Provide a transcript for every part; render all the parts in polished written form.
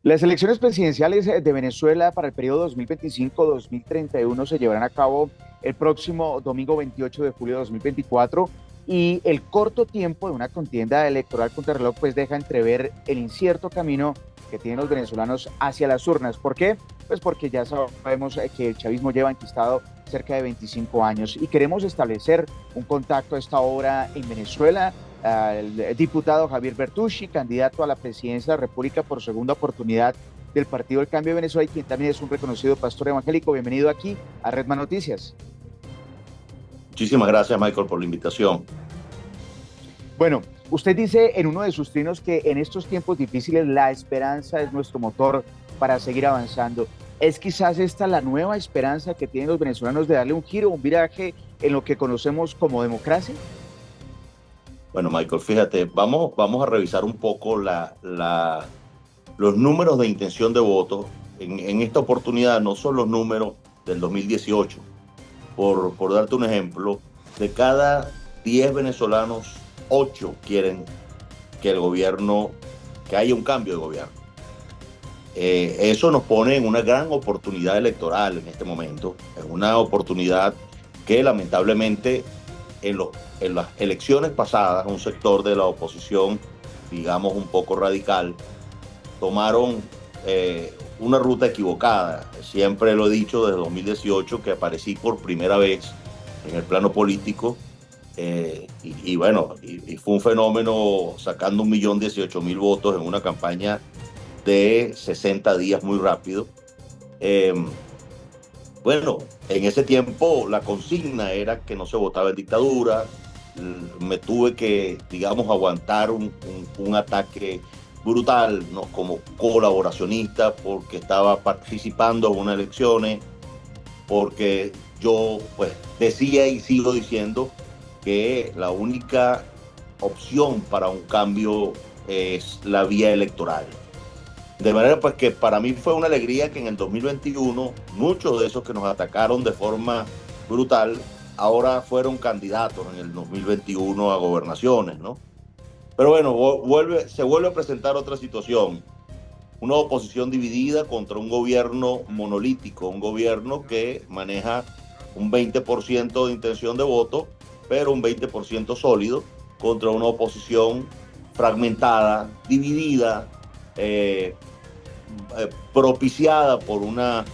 Las elecciones presidenciales de Venezuela para el periodo 2025-2031 se llevarán a cabo el próximo domingo 28 de julio de 2024 y el corto tiempo de una contienda electoral contra reloj pues deja entrever el incierto camino que tienen los venezolanos hacia las urnas. ¿Por qué? Pues porque ya sabemos que el chavismo lleva enquistado cerca de 25 años y queremos establecer un contacto a esta hora en Venezuela. El diputado Javier Bertucci, candidato a la presidencia de la República por segunda oportunidad del Partido del Cambio de Venezuela y quien también es un reconocido pastor evangélico. Bienvenido aquí a Redman Noticias. Muchísimas gracias, Michael, por la invitación. Bueno, usted dice en uno de sus trinos que en estos tiempos difíciles la esperanza es nuestro motor para seguir avanzando. ¿Es quizás esta la nueva esperanza que tienen los venezolanos de darle un giro, un viraje en lo que conocemos como democracia? Bueno, Michael, fíjate, vamos a revisar un poco los números de intención de voto. En esta oportunidad no son los números del 2018. Por darte un ejemplo, de cada 10 venezolanos, 8 quieren que que haya un cambio de gobierno. Eso nos pone en una gran oportunidad electoral en este momento. Es una oportunidad que lamentablemente en las elecciones pasadas un sector de la oposición, digamos un poco radical, tomaron una ruta equivocada. Siempre lo he dicho desde 2018 que aparecí por primera vez en el plano político y fue un fenómeno sacando 1.018.000 votos en una campaña de 60 días muy rápido. Eh, bueno, en ese tiempo la consigna era que no se votaba en dictadura. Me tuve que, digamos, aguantar un ataque brutal, ¿no? Como colaboracionista, porque estaba participando en unas elecciones, porque yo pues decía y sigo diciendo que la única opción para un cambio es la vía electoral. De manera pues que para mí fue una alegría que en el 2021 muchos de esos que nos atacaron de forma brutal ahora fueron candidatos en el 2021 a gobernaciones, ¿no? Pero bueno, se vuelve a presentar otra situación, una oposición dividida contra un gobierno monolítico, un gobierno que maneja un 20% de intención de voto, pero un 20% sólido, contra una oposición fragmentada, dividida, eh, propiciada por una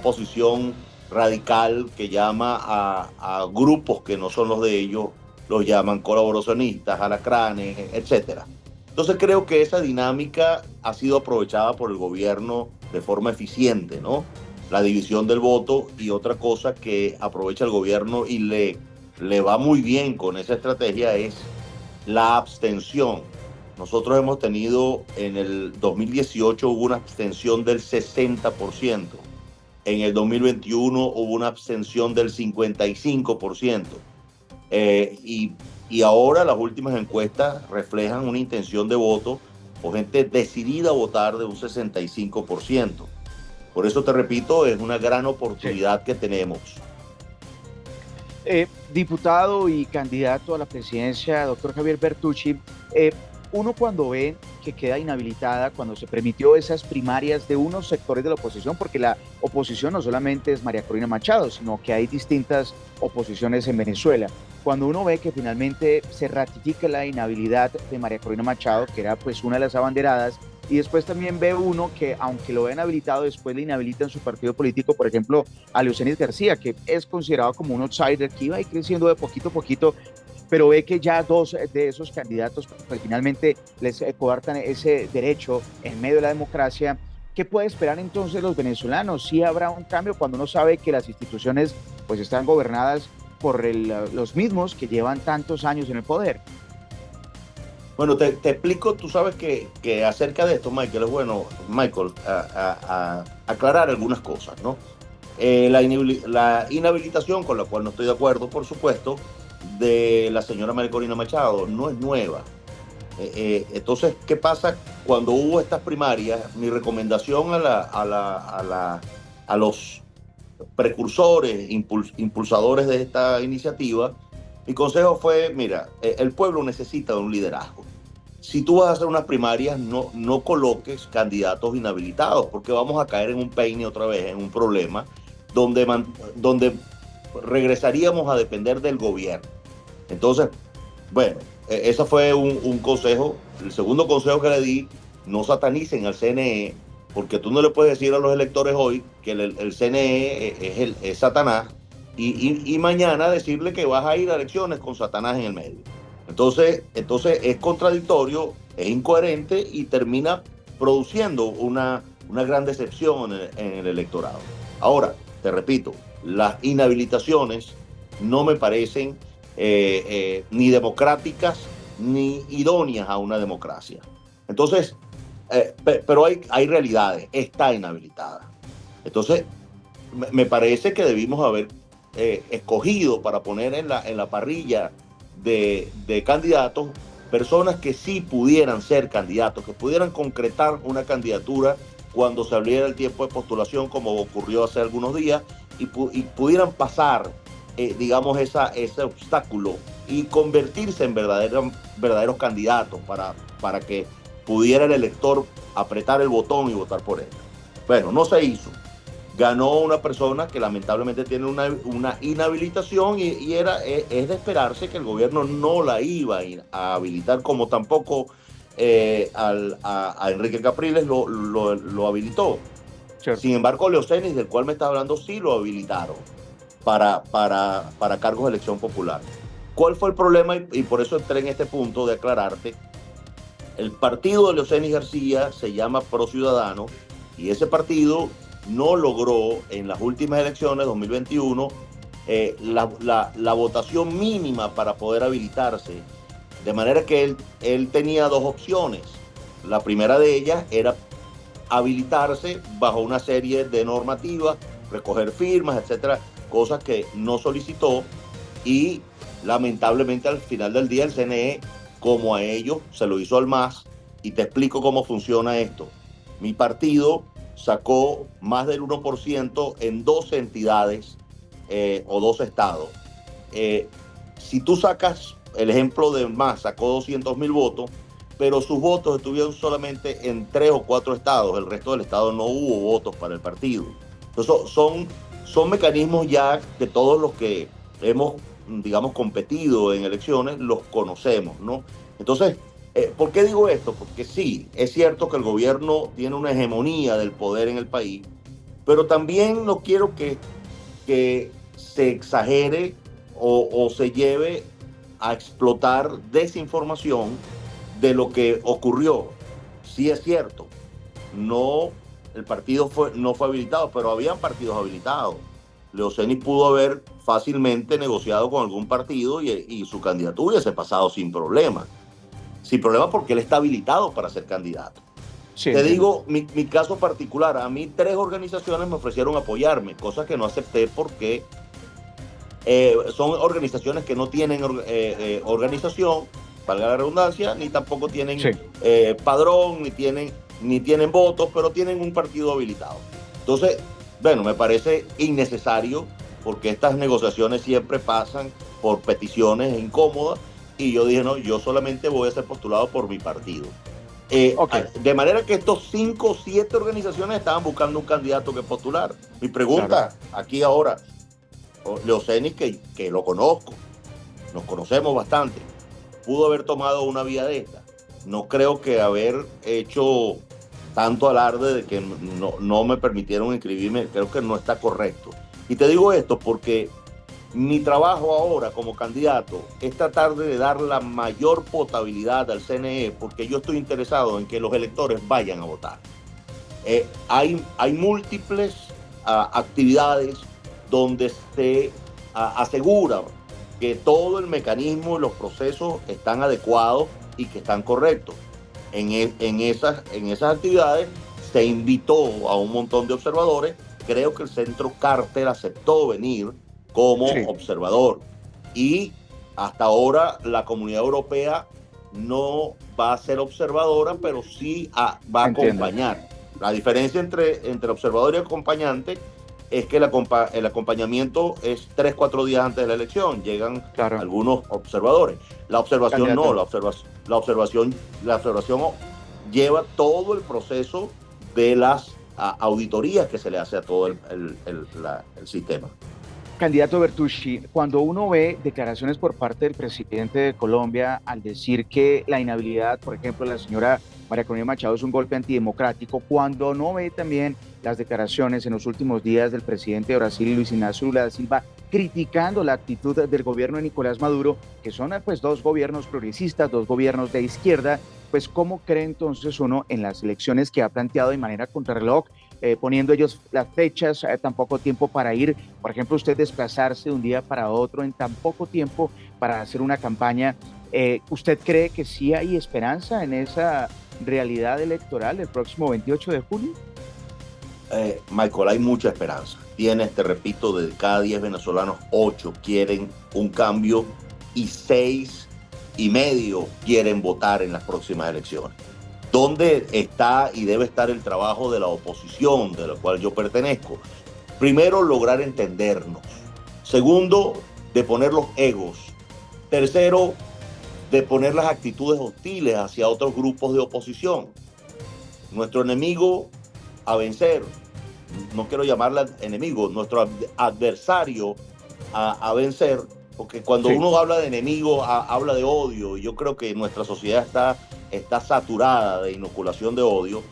posición radical que llama a grupos que no son los de ellos, los llaman colaboracionistas, alacranes, etcétera. Entonces creo que esa dinámica ha sido aprovechada por el gobierno de forma eficiente, ¿no? La división del voto, y otra cosa que aprovecha el gobierno y le va muy bien con esa estrategia es la abstención. Nosotros hemos tenido en el 2018 hubo una abstención del 60%, en el 2021 hubo una abstención del 55%, y ahora las últimas encuestas reflejan una intención de voto o gente decidida a votar de un 65%. Por eso te repito, es una gran Sí. oportunidad que tenemos. Diputado y candidato a la presidencia, doctor Javier Bertucci, eh, uno cuando ve que queda inhabilitada, cuando se permitió esas primarias de unos sectores de la oposición, porque la oposición no solamente es María Corina Machado, sino que hay distintas oposiciones en Venezuela. Cuando uno ve que finalmente se ratifica la inhabilidad de María Corina Machado, que era pues una de las abanderadas, y después también ve uno que, aunque lo ven habilitado, después le inhabilitan su partido político, por ejemplo, a Leucenis García, que es considerado como un outsider que iba a ir creciendo de poquito a poquito, pero ve que ya dos de esos candidatos pues, finalmente les coartan ese derecho en medio de la democracia. ¿Qué puede esperar entonces los venezolanos? ¿Sí habrá un cambio cuando uno sabe que las instituciones pues están gobernadas por los mismos que llevan tantos años en el poder? Bueno, te explico, tú sabes que acerca de esto, Michael, es bueno, Michael, aclarar algunas cosas, ¿no? La inhabilitación, con la cual no estoy de acuerdo, por supuesto, de la señora María Corina Machado, no es nueva. Entonces, ¿qué pasa cuando hubo estas primarias? Mi recomendación a los precursores, impulsadores de esta iniciativa, mi consejo fue, mira, el pueblo necesita de un liderazgo. si tú vas a hacer unas primarias, no coloques candidatos inhabilitados, porque vamos a caer en un peine otra vez, en un problema donde regresaríamos a depender del gobierno. Entonces, bueno, ese fue un consejo. El segundo consejo que le di: no satanicen al CNE, porque tú no le puedes decir a los electores hoy que el CNE es Satanás y mañana decirle que vas a ir a elecciones con Satanás en el medio. Entonces es contradictorio, es incoherente y termina produciendo una gran decepción en el electorado. Ahora, te repito, las inhabilitaciones no me parecen ni democráticas ni idóneas a una democracia. Entonces, pero hay realidades, está inhabilitada. Entonces, me parece que debimos haber escogido para poner en la parrilla de candidatos personas que sí pudieran ser candidatos, que pudieran concretar una candidatura cuando se abriera el tiempo de postulación, como ocurrió hace algunos días, y pudieran pasar, digamos, ese obstáculo y convertirse en verdaderos candidatos para que pudiera el elector apretar el botón y votar por él. Bueno, no se hizo. Ganó una persona que lamentablemente tiene una inhabilitación y es de esperarse que el gobierno no la iba a habilitar, como tampoco a Enrique Capriles lo habilitó. Cierto. Sin embargo, Leocenis, del cual me está hablando, sí lo habilitaron para cargos de elección popular. ¿Cuál fue el problema? Y por eso entré en este punto de aclararte. El partido de Leocenis García se llama Pro Ciudadano y ese partido no logró en las últimas elecciones 2021 la votación mínima para poder habilitarse, de manera que él tenía dos opciones. La primera de ellas era habilitarse bajo una serie de normativas, recoger firmas, etcétera, cosas que no solicitó, y lamentablemente al final del día el CNE, como a ellos, se lo hizo al MAS. Y te explico cómo funciona esto. Mi partido sacó más del 1% en 12 entidades o 2 estados. Si tú sacas el ejemplo de MAS, sacó 200,000 votos, pero sus votos estuvieron solamente en 3 o 4 estados. El resto del estado no hubo votos para el partido. Entonces son mecanismos ya que todos los que hemos, digamos, competido en elecciones los conocemos, ¿no? Entonces, ¿por qué digo esto? Porque sí, es cierto que el gobierno tiene una hegemonía del poder en el país, pero también no quiero que se exagere o se lleve a explotar desinformación de lo que ocurrió. Sí es cierto, el partido no fue habilitado, pero habían partidos habilitados. Leocenis pudo haber fácilmente negociado con algún partido y su candidatura hubiese pasado sin problema. Sin problema, porque él está habilitado para ser candidato. Sí, te digo, mi caso particular, a mí 3 organizaciones me ofrecieron apoyarme, cosa que no acepté porque son organizaciones que no tienen organización, valga la redundancia, ni tampoco tienen padrón, ni tienen votos, pero tienen un partido habilitado. Entonces, bueno, me parece innecesario, porque estas negociaciones siempre pasan por peticiones incómodas, y yo dije, no, yo solamente voy a ser postulado por mi partido. De manera que estos 5 o 7 organizaciones estaban buscando un candidato que postular. Mi pregunta aquí ahora, Leocenis, que lo conozco, nos conocemos bastante, pudo haber tomado una vía de esta. No creo que haber hecho tanto alarde de que no me permitieron inscribirme, creo que no está correcto. Y te digo esto porque mi trabajo ahora como candidato es tratar de dar la mayor potabilidad al CNE, porque yo estoy interesado en que los electores vayan a votar. Hay múltiples actividades donde se asegura que todo el mecanismo y los procesos están adecuados y que están correctos. En esas actividades se invitó a un montón de observadores. Creo que el Centro Carter aceptó venir como observador, y hasta ahora la Comunidad Europea no va a ser observadora, pero sí va a acompañar. La diferencia entre observador y acompañante es que el acompañamiento es 3, 4 días antes de la elección. Llegan Claro. algunos observadores. La observación Candidato. no, la observación lleva todo el proceso de las auditorías que se le hace a todo el sistema. Candidato Bertucci, cuando uno ve declaraciones por parte del presidente de Colombia al decir que la inhabilidad, por ejemplo, de la señora María Corina Machado es un golpe antidemocrático, cuando no ve también las declaraciones en los últimos días del presidente de Brasil, Luis Ignacio Lula da Silva, criticando la actitud del gobierno de Nicolás Maduro, que son pues dos gobiernos progresistas, dos gobiernos de izquierda, pues ¿cómo cree entonces uno en las elecciones que ha planteado de manera contrarreloj, poniendo ellos las fechas, tan poco tiempo para ir, por ejemplo, usted desplazarse de un día para otro en tan poco tiempo para hacer una campaña? ¿Usted cree que sí hay esperanza en esa realidad electoral el próximo 28 de julio? Michael, hay mucha esperanza. Te repito, de cada 10 venezolanos, 8 quieren un cambio y 6,5 quieren votar en las próximas elecciones. ¿Dónde está y debe estar el trabajo de la oposición, de la cual yo pertenezco? Primero, lograr entendernos. Segundo, de poner los egos. Tercero, de poner las actitudes hostiles hacia otros grupos de oposición. Nuestro enemigo a vencer, no quiero llamarle enemigo, nuestro adversario a vencer, porque cuando uno habla de enemigo, habla de odio, y yo creo que nuestra sociedad está saturada de inoculación de odio,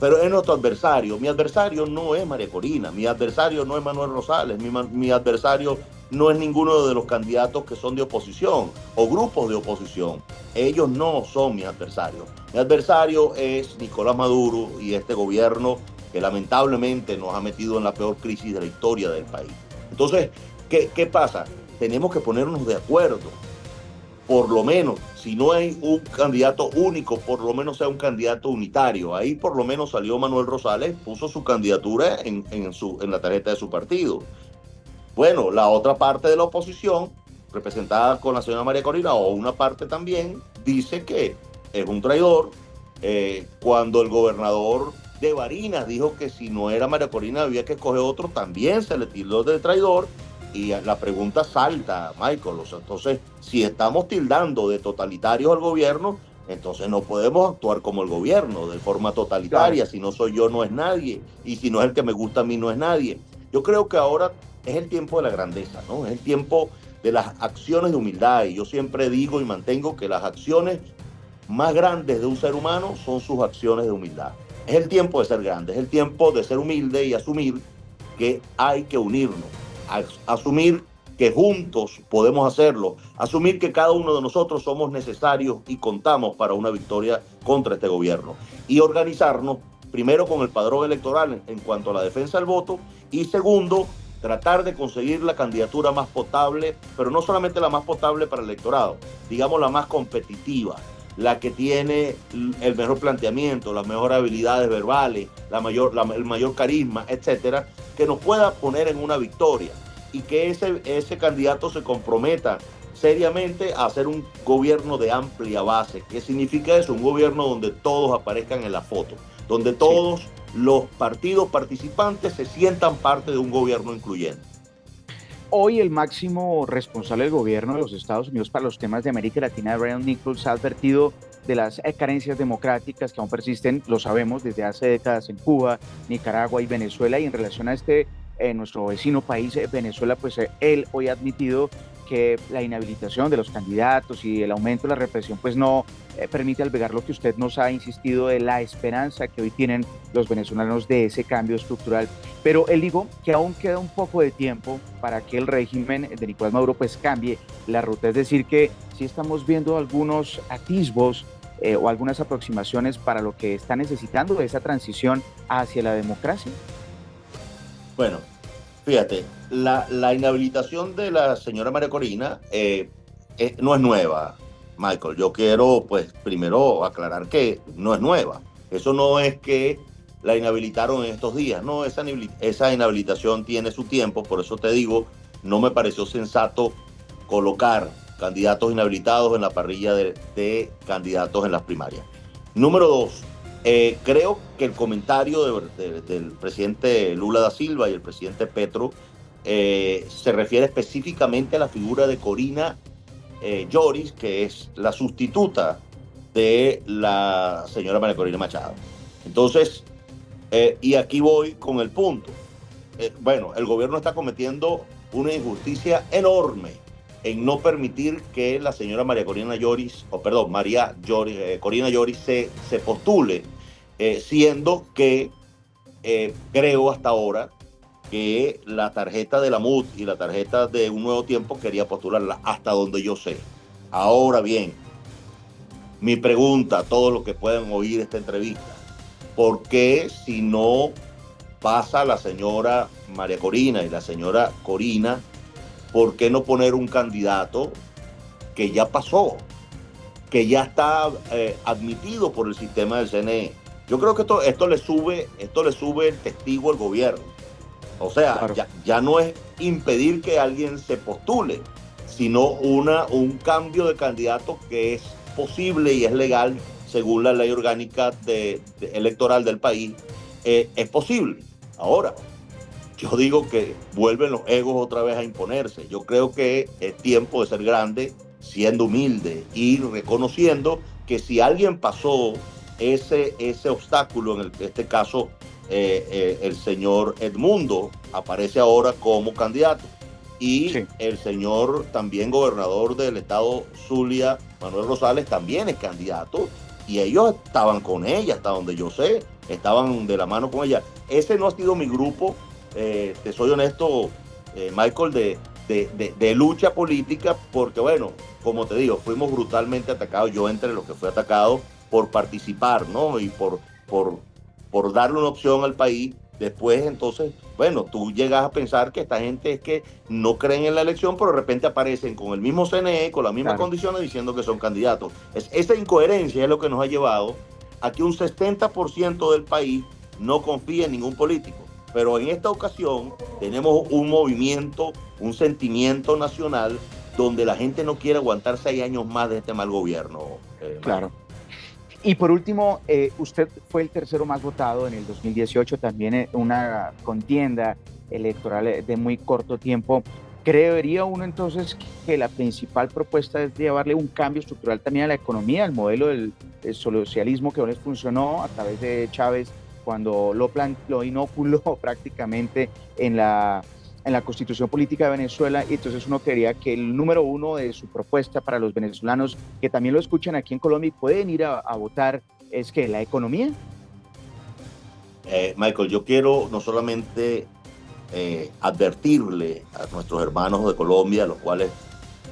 pero es nuestro adversario. Mi adversario no es María Corina, mi adversario no es Manuel Rosales, mi adversario no es ninguno de los candidatos que son de oposición o grupos de oposición. Ellos no son mis adversarios. Mi adversario es Nicolás Maduro y este gobierno que lamentablemente nos ha metido en la peor crisis de la historia del país. Entonces, ¿qué pasa? Tenemos que ponernos de acuerdo. Por lo menos, si no hay un candidato único, por lo menos sea un candidato unitario. Ahí por lo menos salió Manuel Rosales, puso su candidatura en la tarjeta de su partido. Bueno, la otra parte de la oposición, representada con la señora María Corina, o una parte también, dice que es un traidor. Cuando el gobernador de Barinas dijo que si no era María Corina había que escoger otro, también se le tildó de traidor. Y la pregunta salta, Michael. O sea, entonces, si estamos tildando de totalitarios al gobierno, entonces no podemos actuar como el gobierno, de forma totalitaria. Claro. Si no soy yo, no es nadie. Y si no es el que me gusta a mí, no es nadie. Yo creo que ahora es el tiempo de la grandeza, ¿no? Es el tiempo de las acciones de humildad. Y yo siempre digo y mantengo que las acciones más grandes de un ser humano son sus acciones de humildad. Es el tiempo de ser grande, es el tiempo de ser humilde y asumir que hay que unirnos. Asumir que juntos podemos hacerlo, asumir que cada uno de nosotros somos necesarios y contamos para una victoria contra este gobierno, y organizarnos primero con el padrón electoral en cuanto a la defensa del voto, y segundo, tratar de conseguir la candidatura más potable, pero no solamente la más potable para el electorado, digamos la más competitiva, la que tiene el mejor planteamiento, las mejores habilidades verbales, el mayor carisma, etcétera, que nos pueda poner en una victoria, y que ese candidato se comprometa seriamente a hacer un gobierno de amplia base. ¿Qué significa eso? Un gobierno donde todos aparezcan en la foto, donde todos los partidos participantes se sientan parte de un gobierno incluyente. Hoy el máximo responsable del gobierno de los Estados Unidos para los temas de América Latina, Ryan Nichols, ha advertido de las carencias democráticas que aún persisten, lo sabemos, desde hace décadas en Cuba, Nicaragua y Venezuela. Y en relación a nuestro vecino país, Venezuela, pues él hoy ha admitido que la inhabilitación de los candidatos y el aumento de la represión pues no permite albergar lo que usted nos ha insistido de la esperanza que hoy tienen los venezolanos de ese cambio estructural. Pero él dijo que aún queda un poco de tiempo para que el régimen de Nicolás Maduro pues cambie la ruta. Es decir, que sí estamos viendo algunos atisbos o algunas aproximaciones para lo que está necesitando de esa transición hacia la democracia. Bueno, fíjate, la inhabilitación de la señora María Corina no es nueva, Michael. Yo quiero, pues, primero aclarar que no es nueva. Eso no es que la inhabilitaron en estos días. No, esa inhabilitación tiene su tiempo. Por eso te digo, no me pareció sensato colocar candidatos inhabilitados en la parrilla de candidatos en las primarias. Número 2, Creo que el comentario del presidente Lula da Silva y el presidente Petro se refiere específicamente a la figura de Corina Lloris, que es la sustituta de la señora María Corina Machado. Entonces, y aquí voy con el punto. Bueno, el gobierno está cometiendo una injusticia enorme en no permitir que la señora María Corina Lloris, Corina Lloris se postule, siendo que creo hasta ahora que la tarjeta de la MUD y la tarjeta de Un Nuevo Tiempo quería postularla, hasta donde yo sé. Ahora bien, mi pregunta a todos los que puedan oír esta entrevista: ¿por qué, si no pasa la señora María Corina y la señora Corina, por qué no poner un candidato que ya pasó, que ya está admitido por el sistema del CNE? Yo creo que esto le sube el testigo al gobierno. O sea, claro, ya no es impedir que alguien se postule, sino un cambio de candidato que es posible y es legal según la ley orgánica electoral del país. Es posible. Ahora, yo digo que vuelven los egos otra vez a imponerse. Yo creo que es tiempo de ser grande, siendo humilde y reconociendo que si alguien pasó ese obstáculo, en este caso el señor Edmundo aparece ahora como candidato, y sí, el señor también gobernador del estado Zulia, Manuel Rosales, también es candidato, y ellos estaban con ella, hasta donde yo sé, estaban de la mano con ella. Ese no ha sido mi grupo, te soy honesto, Michael, de lucha política, porque bueno, como te digo, fuimos brutalmente atacados, yo entre los que fui atacado por participar, ¿no? Y por darle una opción al país. Después, entonces, bueno, tú llegas a pensar que esta gente es que no creen en la elección, pero de repente aparecen con el mismo CNE, con las mismas condiciones, diciendo que son candidatos. Esa incoherencia es lo que nos ha llevado a que un 70% del país no confía en ningún político. Pero en esta ocasión tenemos un movimiento, un sentimiento nacional donde la gente no quiere aguantar 6 años más de este mal gobierno. Claro. Y por último, usted fue el tercero más votado en el 2018, también una contienda electoral de muy corto tiempo. ¿Creería uno entonces que la principal propuesta es llevarle un cambio estructural también a la economía, al modelo del socialismo que no les funcionó a través de Chávez, cuando lo inoculó prácticamente en la Constitución Política de Venezuela? Y entonces uno quería que el número uno de su propuesta para los venezolanos, que también lo escuchan aquí en Colombia y pueden ir a votar, es que la economía. Michael, yo quiero no solamente advertirle a nuestros hermanos de Colombia, a los cuales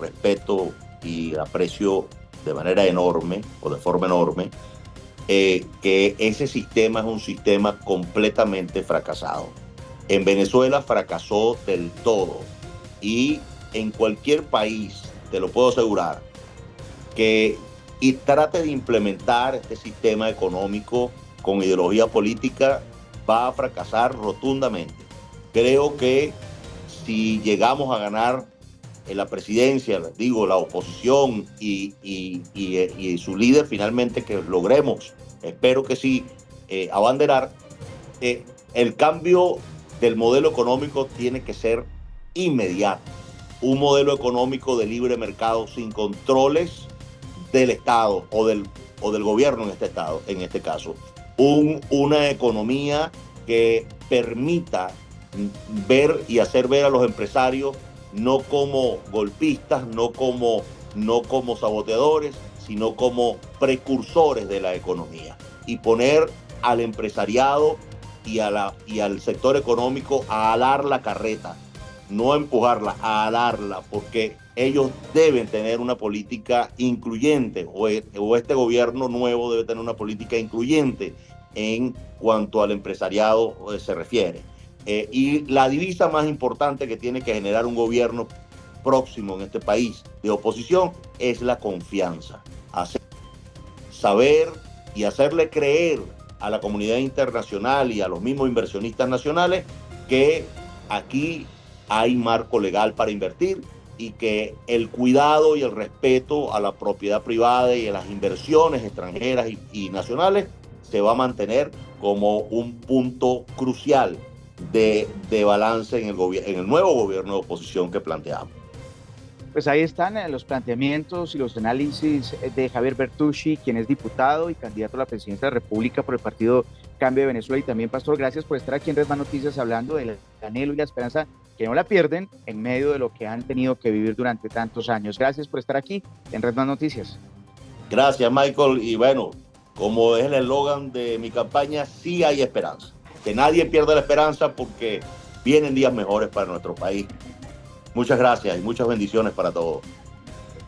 respeto y aprecio de manera enorme o de forma enorme, que ese sistema es un sistema completamente fracasado. En Venezuela fracasó del todo, y en cualquier país, te lo puedo asegurar, que trate de implementar este sistema económico con ideología política, va a fracasar rotundamente. Creo que si llegamos a ganar en la presidencia, les digo, la oposición y su líder finalmente, que logremos, espero que sí, abanderar, el cambio del modelo económico tiene que ser inmediato. Un modelo económico de libre mercado sin controles del Estado o del gobierno en este caso. Una economía que permita ver y hacer ver a los empresarios no como golpistas, no como saboteadores, sino como precursores de la economía, y poner al empresariado y al sector económico a alar la carreta, no a empujarla, a alarla, porque ellos deben tener una política incluyente, o este gobierno nuevo debe tener una política incluyente en cuanto al empresariado se refiere. Y la divisa más importante que tiene que generar un gobierno próximo en este país de oposición es la confianza. Saber y hacerle creer a la comunidad internacional y a los mismos inversionistas nacionales que aquí hay marco legal para invertir, y que el cuidado y el respeto a la propiedad privada y a las inversiones extranjeras y nacionales se va a mantener como un punto crucial de balance en el nuevo gobierno de oposición que planteamos. Pues ahí están los planteamientos y los análisis de Javier Bertucci, quien es diputado y candidato a la presidencia de la República por el partido Cambio de Venezuela. Y también, Pastor, gracias por estar aquí en Red Más Noticias hablando del anhelo y la esperanza que no la pierden en medio de lo que han tenido que vivir durante tantos años. Gracias por estar aquí en Red Más Noticias. Gracias, Michael. Y bueno, como es el eslogan de mi campaña, sí hay esperanza. Que nadie pierda la esperanza porque vienen días mejores para nuestro país. Muchas gracias y muchas bendiciones para todos.